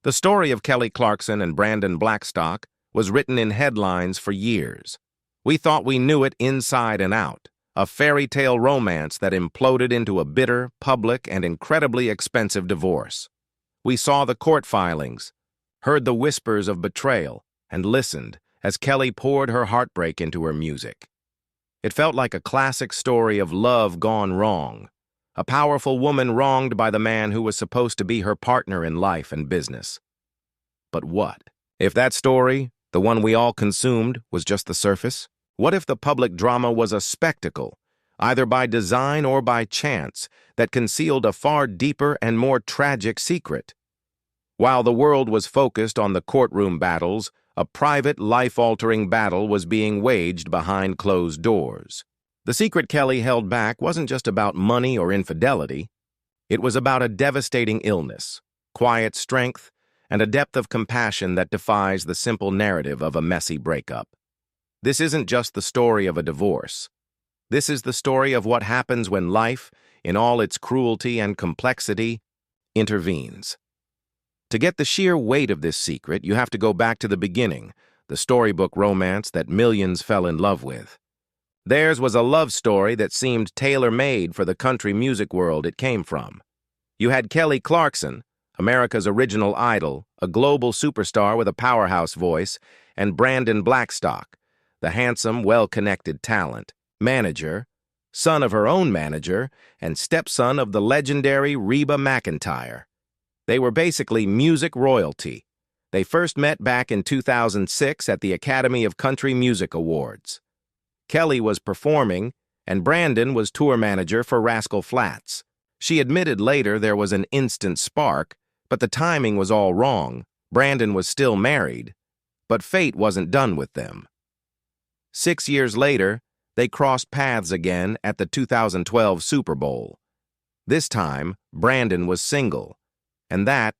The story of Kelly Clarkson and Brandon Blackstock was written in headlines for years. We thought we knew it inside and out, a fairy tale romance that imploded into a bitter, public, and incredibly expensive divorce. We saw the court filings, heard the whispers of betrayal, and listened as Kelly poured her heartbreak into her music. It felt like a classic story of love gone wrong, a powerful woman wronged by the man who was supposed to be her partner in life and business. But what if that story, the one we all consumed, was just the surface? What if the public drama was a spectacle, either by design or by chance, that concealed a far deeper and more tragic secret? While the world was focused on the courtroom battles, a private, life-altering battle was being waged behind closed doors. The secret Kelly held back wasn't just about money or infidelity. It was about a devastating illness, quiet strength, and a depth of compassion that defies the simple narrative of a messy breakup. This isn't just the story of a divorce. This is the story of what happens when life, in all its cruelty and complexity, intervenes. To get the sheer weight of this secret, you have to go back to the beginning, the storybook romance that millions fell in love with. Theirs was a love story that seemed tailor-made for the country music world it came from. You had Kelly Clarkson, America's original idol, a global superstar with a powerhouse voice, and Brandon Blackstock, the handsome, well-connected talent, manager, son of her own manager, and stepson of the legendary Reba McEntire. They were basically music royalty. They first met back in 2006 at the Academy of Country Music Awards. Kelly was performing, and Brandon was tour manager for Rascal Flatts. She admitted later there was an instant spark, but the timing was all wrong. Brandon was still married, but fate wasn't done with them. 6 years later, they crossed paths again at the 2012 Super Bowl. This time, Brandon was single, and that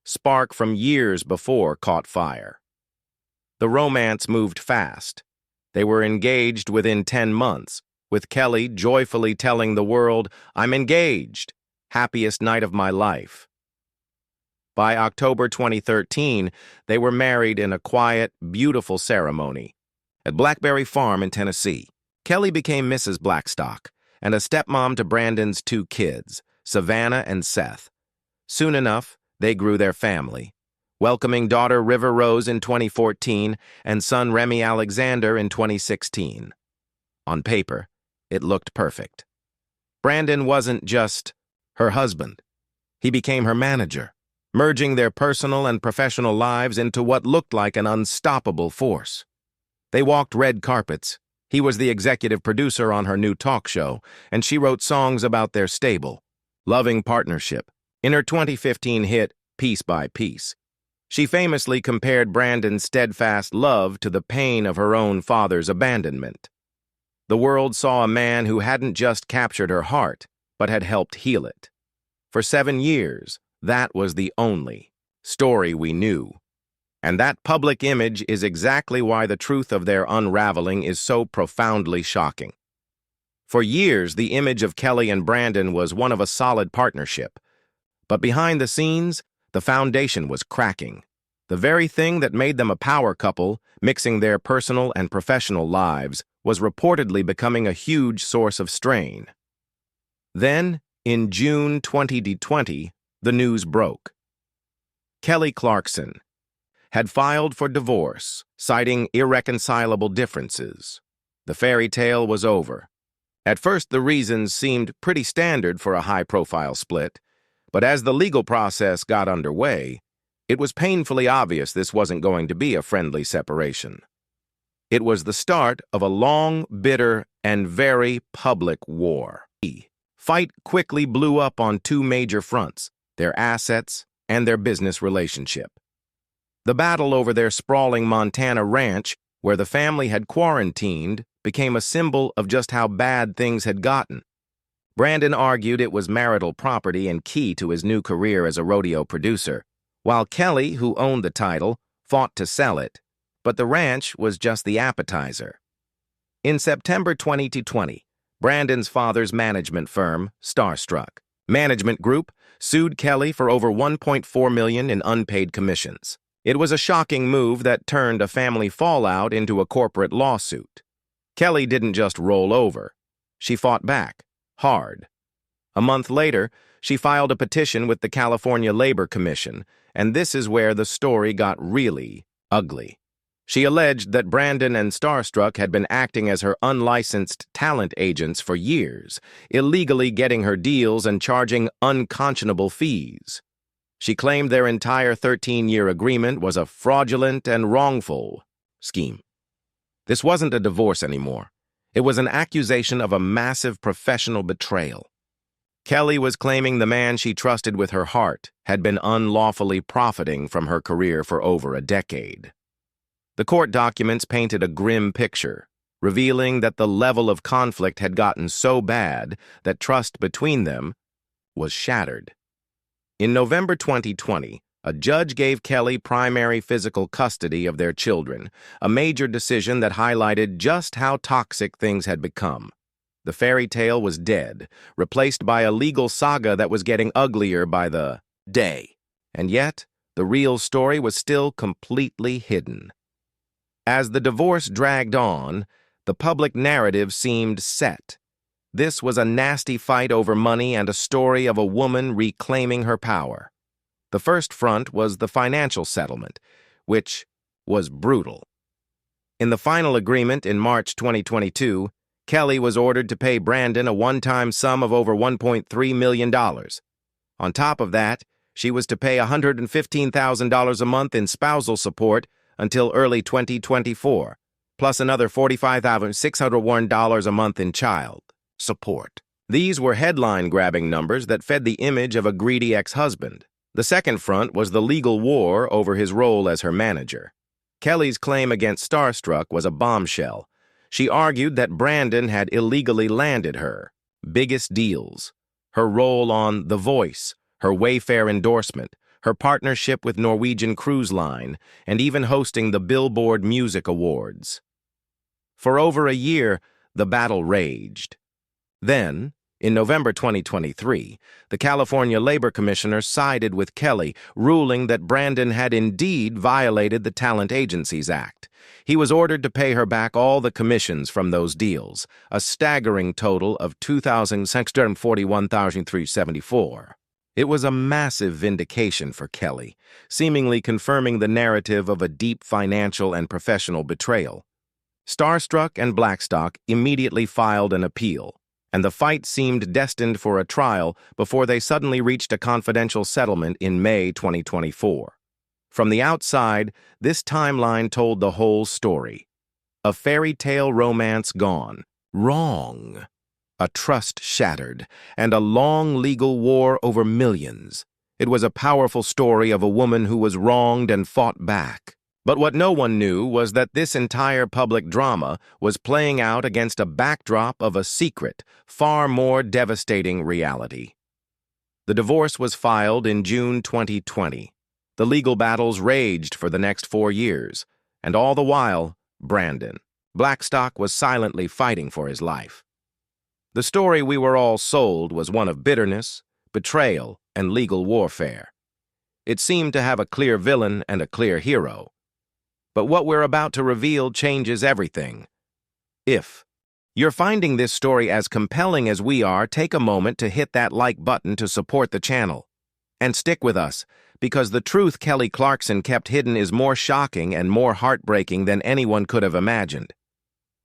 spark from years before caught fire. The romance moved fast. They were engaged within 10 months, with Kelly joyfully telling the world, "I'm engaged, happiest night of my life." By October 2013, they were married in a quiet, beautiful ceremony at Blackberry Farm in Tennessee. Kelly became Mrs. Blackstock and a stepmom to Brandon's 2 kids, Savannah and Seth. Soon enough, they grew their family, welcoming daughter River Rose in 2014 and son Remy Alexander in 2016. On paper, it looked perfect. Brandon wasn't just her husband. He became her manager, merging their personal and professional lives into what looked like an unstoppable force. They walked red carpets. He was the executive producer on her new talk show, and she wrote songs about their stable, loving partnership. In her 2015 hit, Piece by Piece, she famously compared Brandon's steadfast love to the pain of her own father's abandonment. The world saw a man who hadn't just captured her heart, but had helped heal it. For 7 years, that was the only story we knew. And that public image is exactly why the truth of their unraveling is so profoundly shocking. For years, the image of Kelly and Brandon was one of a solid partnership. But behind the scenes, the foundation was cracking. The very thing that made them a power couple, mixing their personal and professional lives, was reportedly becoming a huge source of strain. Then, in June 2020, the news broke. Kelly Clarkson had filed for divorce, citing irreconcilable differences. The fairy tale was over. At first, the reasons seemed pretty standard for a high-profile split, but as the legal process got underway, it was painfully obvious this wasn't going to be a friendly separation. It was the start of a long, bitter, and very public war. The fight quickly blew up on 2 major fronts: their assets and their business relationship. The battle over their sprawling Montana ranch, where the family had quarantined, became a symbol of just how bad things had gotten. Brandon argued it was marital property and key to his new career as a rodeo producer, while Kelly, who owned the title, fought to sell it. But the ranch was just the appetizer. In September 2020, Brandon's father's management firm, Starstruck, Management Group sued Kelly for over $1.4 million in unpaid commissions. It was a shocking move that turned a family fallout into a corporate lawsuit. Kelly didn't just roll over. She fought back, hard. A month later, she filed a petition with the California Labor Commission, and this is where the story got really ugly. She alleged that Brandon and Starstruck had been acting as her unlicensed talent agents for years, illegally getting her deals and charging unconscionable fees. She claimed their entire 13-year agreement was a fraudulent and wrongful scheme. This wasn't a divorce anymore. It was an accusation of a massive professional betrayal. Kelly was claiming the man she trusted with her heart had been unlawfully profiting from her career for over a decade. The court documents painted a grim picture, revealing that the level of conflict had gotten so bad that trust between them was shattered. In November 2020, a judge gave Kelly primary physical custody of their children, a major decision that highlighted just how toxic things had become. The fairy tale was dead, replaced by a legal saga that was getting uglier by the day. And yet, the real story was still completely hidden. As the divorce dragged on, the public narrative seemed set. This was a nasty fight over money and a story of a woman reclaiming her power. The first front was the financial settlement, which was brutal. In the final agreement in March 2022, Kelly was ordered to pay Brandon a one-time sum of over $1.3 million. On top of that, she was to pay $115,000 a month in spousal support until early 2024, plus another $45,601 a month in child support. These were headline-grabbing numbers that fed the image of a greedy ex-husband. The second front was the legal war over his role as her manager. Kelly's claim against Starstruck was a bombshell. She argued that Brandon had illegally landed her biggest deals, her role on The Voice, her Wayfair endorsement, her partnership with Norwegian Cruise Line, and even hosting the Billboard Music Awards. For over a year, the battle raged. Then, in November 2023, the California Labor Commissioner sided with Kelly, ruling that Brandon had indeed violated the Talent Agencies Act. He was ordered to pay her back all the commissions from those deals, a staggering total of $2,641,374. It was a massive vindication for Kelly, seemingly confirming the narrative of a deep financial and professional betrayal. Starstruck and Blackstock immediately filed an appeal, and the fight seemed destined for a trial before they suddenly reached a confidential settlement in May 2024. From the outside, this timeline told the whole story. A fairy tale romance gone wrong. A trust shattered, and a long legal war over millions. It was a powerful story of a woman who was wronged and fought back. But what no one knew was that this entire public drama was playing out against a backdrop of a secret, far more devastating reality. The divorce was filed in June 2020. The legal battles raged for the next 4 years, and all the while, Brandon Blackstock was silently fighting for his life. The story we were all sold was one of bitterness, betrayal, and legal warfare. It seemed to have a clear villain and a clear hero. But what we're about to reveal changes everything. If you're finding this story as compelling as we are, take a moment to hit that like button to support the channel. And stick with us, because the truth Kelly Clarkson kept hidden is more shocking and more heartbreaking than anyone could have imagined.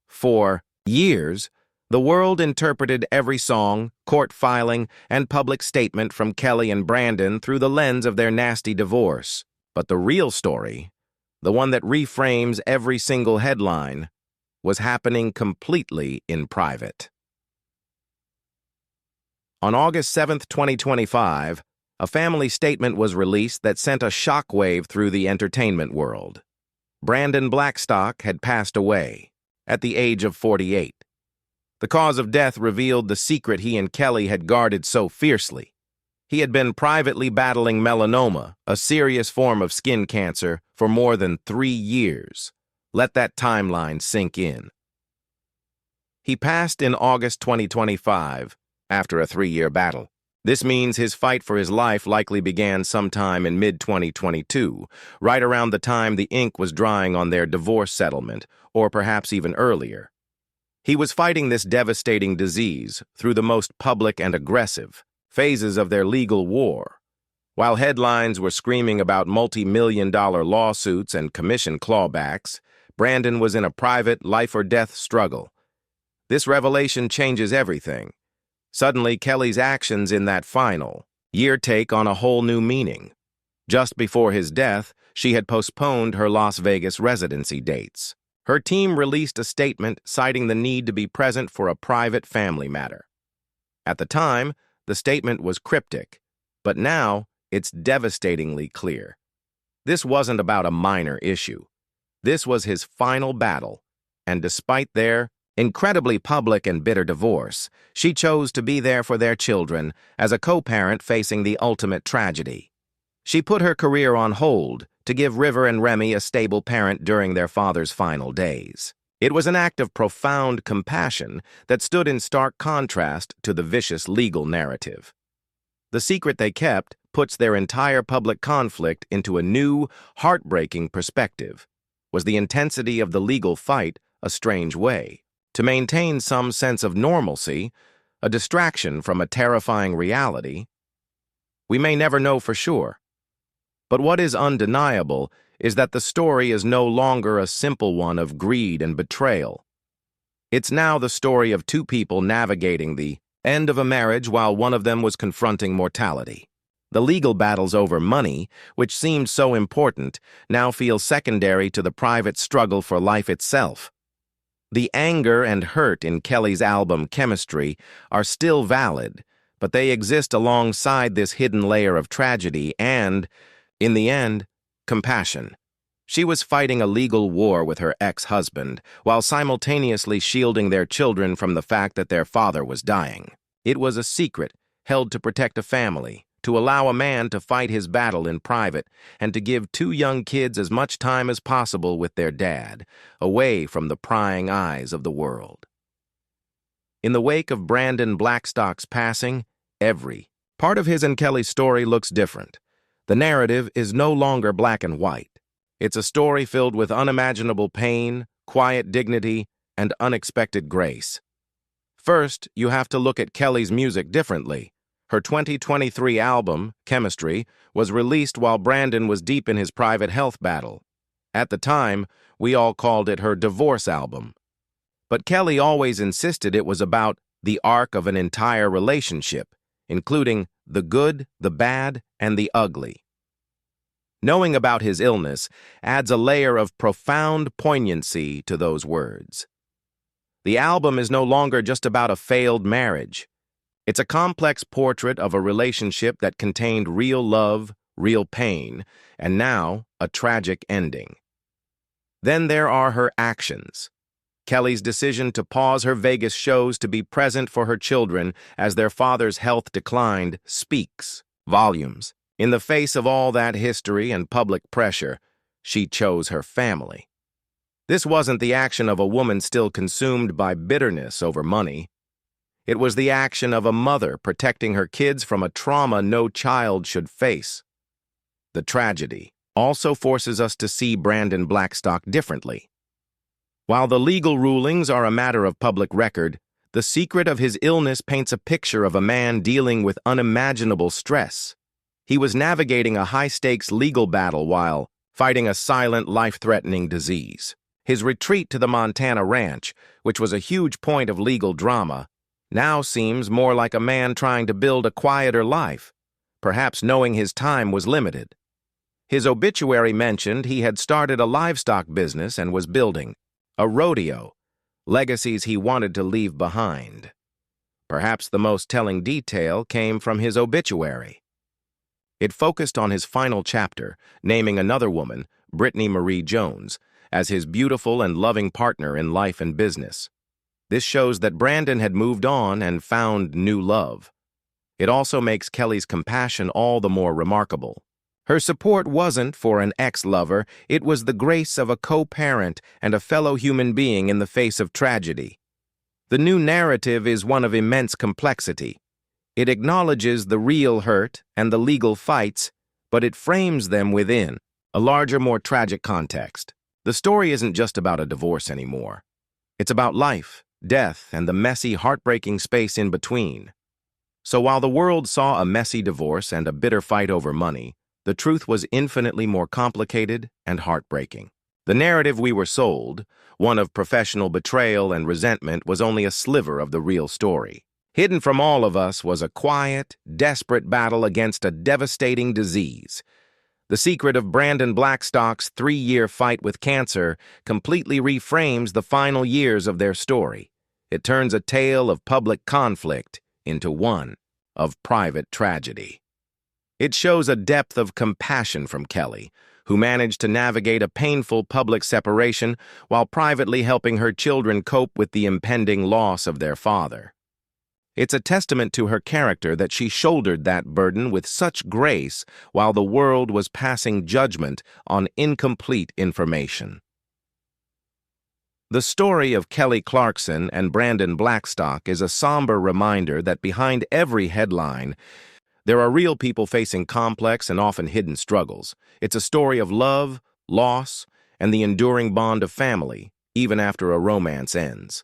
For years, the world interpreted every song, court filing, and public statement from Kelly and Brandon through the lens of their nasty divorce. But the real story, the one that reframes every single headline, was happening completely in private. On August 7, 2025, a family statement was released that sent a shockwave through the entertainment world. Brandon Blackstock had passed away at the age of 48. The cause of death revealed the secret he and Kelly had guarded so fiercely. He had been privately battling melanoma, a serious form of skin cancer, for more than 3 years. Let that timeline sink in. He passed in August 2025, after a 3-year battle. This means his fight for his life likely began sometime in mid-2022, right around the time the ink was drying on their divorce settlement, or perhaps even earlier. He was fighting this devastating disease through the most public and aggressive phases of their legal war. While headlines were screaming about multi-million-dollar lawsuits and commission clawbacks, Brandon was in a private life-or-death struggle. This revelation changes everything. Suddenly, Kelly's actions in that final year take on a whole new meaning. Just before his death, she had postponed her Las Vegas residency dates. Her team released a statement citing the need to be present for a private family matter. At the time, the statement was cryptic, but now it's devastatingly clear. This wasn't about a minor issue. This was his final battle, and despite their incredibly public and bitter divorce, she chose to be there for their children as a co-parent facing the ultimate tragedy. She put her career on hold to give River and Remy a stable parent during their father's final days. It was an act of profound compassion that stood in stark contrast to the vicious legal narrative. The secret they kept puts their entire public conflict into a new, heartbreaking perspective. Was the intensity of the legal fight a strange way to maintain some sense of normalcy, a distraction from a terrifying reality? We may never know for sure. But what is undeniable is that the story is no longer a simple one of greed and betrayal. It's now the story of two people navigating the end of a marriage while one of them was confronting mortality. The legal battles over money, which seemed so important, now feel secondary to the private struggle for life itself. The anger and hurt in Kelly's album Chemistry are still valid, but they exist alongside this hidden layer of tragedy and, in the end, compassion. She was fighting a legal war with her ex-husband, while simultaneously shielding their children from the fact that their father was dying. It was a secret, held to protect a family, to allow a man to fight his battle in private, and to give two young kids as much time as possible with their dad, away from the prying eyes of the world. In the wake of Brandon Blackstock's passing, every part of his and Kelly's story looks different. The narrative is no longer black and white. It's a story filled with unimaginable pain, quiet dignity, and unexpected grace. First, you have to look at Kelly's music differently. Her 2023 album, Chemistry, was released while Brandon was deep in his private health battle. At the time, we all called it her divorce album. But Kelly always insisted it was about the arc of an entire relationship, including the good, the bad, and the ugly. Knowing about his illness adds a layer of profound poignancy to those words. The album is no longer just about a failed marriage. It's a complex portrait of a relationship that contained real love, real pain, and now a tragic ending. Then there are her actions. Kelly's decision to pause her Vegas shows to be present for her children as their father's health declined speaks volumes. In the face of all that history and public pressure, she chose her family. This wasn't the action of a woman still consumed by bitterness over money. It was the action of a mother protecting her kids from a trauma no child should face. The tragedy also forces us to see Brandon Blackstock differently. While the legal rulings are a matter of public record, the secret of his illness paints a picture of a man dealing with unimaginable stress. He was navigating a high-stakes legal battle while fighting a silent, life-threatening disease. His retreat to the Montana ranch, which was a huge point of legal drama, now seems more like a man trying to build a quieter life, perhaps knowing his time was limited. His obituary mentioned he had started a livestock business and was building a rodeo, legacies he wanted to leave behind. Perhaps the most telling detail came from his obituary. It focused on his final chapter, naming another woman, Brittany Marie Jones, as his beautiful and loving partner in life and business. This shows that Brandon had moved on and found new love. It also makes Kelly's compassion all the more remarkable. Her support wasn't for an ex-lover, it was the grace of a co-parent and a fellow human being in the face of tragedy. The new narrative is one of immense complexity. It acknowledges the real hurt and the legal fights, but it frames them within a larger, more tragic context. The story isn't just about a divorce anymore. It's about life, death, and the messy, heartbreaking space in between. So while the world saw a messy divorce and a bitter fight over money, the truth was infinitely more complicated and heartbreaking. The narrative we were sold, one of professional betrayal and resentment, was only a sliver of the real story. Hidden from all of us was a quiet, desperate battle against a devastating disease. The secret of Brandon Blackstock's 3-year fight with cancer completely reframes the final years of their story. It turns a tale of public conflict into one of private tragedy. It shows a depth of compassion from Kelly, who managed to navigate a painful public separation while privately helping her children cope with the impending loss of their father. It's a testament to her character that she shouldered that burden with such grace while the world was passing judgment on incomplete information. The story of Kelly Clarkson and Brandon Blackstock is a somber reminder that behind every headline, there are real people facing complex and often hidden struggles. It's a story of love, loss, and the enduring bond of family, even after a romance ends.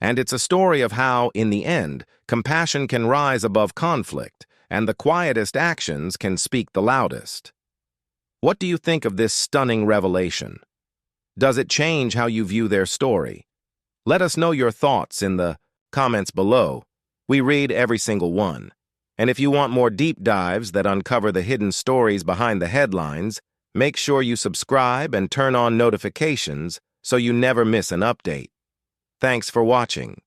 And it's a story of how, in the end, compassion can rise above conflict, and the quietest actions can speak the loudest. What do you think of this stunning revelation? Does it change how you view their story? Let us know your thoughts in the comments below. We read every single one. And if you want more deep dives that uncover the hidden stories behind the headlines, make sure you subscribe and turn on notifications so you never miss an update. Thanks for watching.